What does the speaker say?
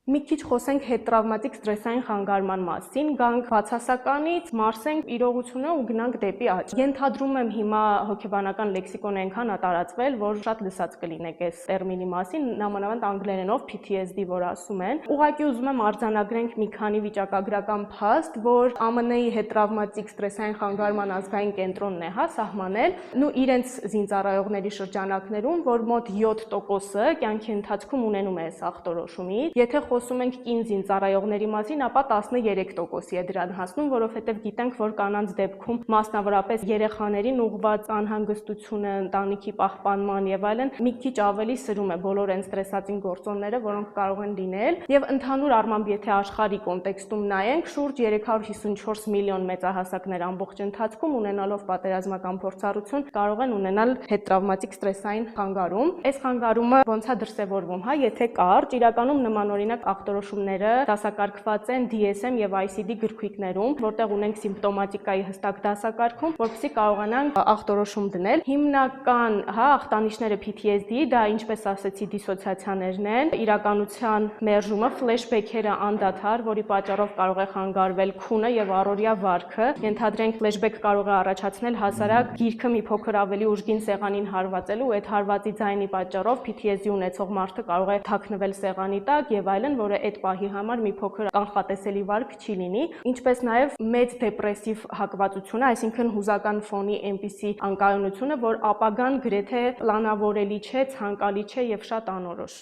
Մի քիչ խոսենք հետտրավմատիկ ստրեսային խանգարման մասին, գանք բացասականից, մարսենք իրողությունը ու գնանք դեպի աճ։ Ենթադրում եմ հիմա հոգեբանական լեքսիկոն այնքան է տարածվել, որ շատ լսած կլինեք այս տերմինի մասին, նամանավանդ անգլերենով PTSD, որ ասում են։ Ուղղակի ուզում եմ արձանագրենք մի քանի վիճակագրական փաստ, որ ԱՄՆ-ի հետտրավմատիկ ստրեսային խանգարման ազգային կենտրոնն է սահմանել, իրենց զինծառայողների շրջանակներում, որ մոտ 7%-ը կյանքի ընթացքում ունենում է այս ախտորոշումից։ Եթե խոսում ենք կին զինծառայողների մասին, ապա 13%-ի է դրան հասնում, որովհետև գիտենք, որ կանանց դեպքում մասնավորապես երեխաներին ուղղված անհանգստությունը, ընտանիքի պահպանման եւ այլն մի քիչ ավելի սրում է բոլոր այն ստրեսածին գործոնները, որոնք կարող են լինել, եւ ընդհանուր առմամբ եթե աշխարհի կոնտեքստում նայենք, շուրջ 354 միլիոն մեծահասակներ ամբողջ ընթացքում ունենալով պատերազմական փորձառություն կարող են ունենալ հետտրավմատիկ ստրեսային խանգարում։ Այս խանգարումը ոնց է դրսևորվում, եթե կարճ, իրականում նմանօրինակ ախտորոշումները դասակարգված են DSM եւ ICD գրքույկներում, որտեղ ունենք սիմպտոմատիկայի հստակ դասակարգում, որպեսզի կարողանանք ախտորոշում դնել։ Հիմնական ախտանիշները PTSD, դա ինչպես ասեցի, դիսոցիացիաներն են, իրականության մերժումը, ֆլեշբեքերը անդադար, որի պատճառով կարող է խանգարվել քունը եւ առօրյա վարքը։ Ենթադրենք ֆլեշբեք կարող է առաջացնել հասարակ գիրքը մի փոքր ավելի ուժգին սեղանին հարվածելու, այդ հարվածի ձայնի պատճառով PTSD ունեցող մարդը կարող է թաքնվել սեղանի տակ եւ այլն, որը այդ պահի համար մի փոքր կանխատեսելի վարք չի լինի, ինչպես նաեւ մեծ դեպրեսիվ հակվածությունը, այսինքն հուզական ֆոնի այնպիսի անկայունությունը, որ ապագան գրեթե պլանավորելի չէ, ցանկալի չէ եւ շատ անորոշ։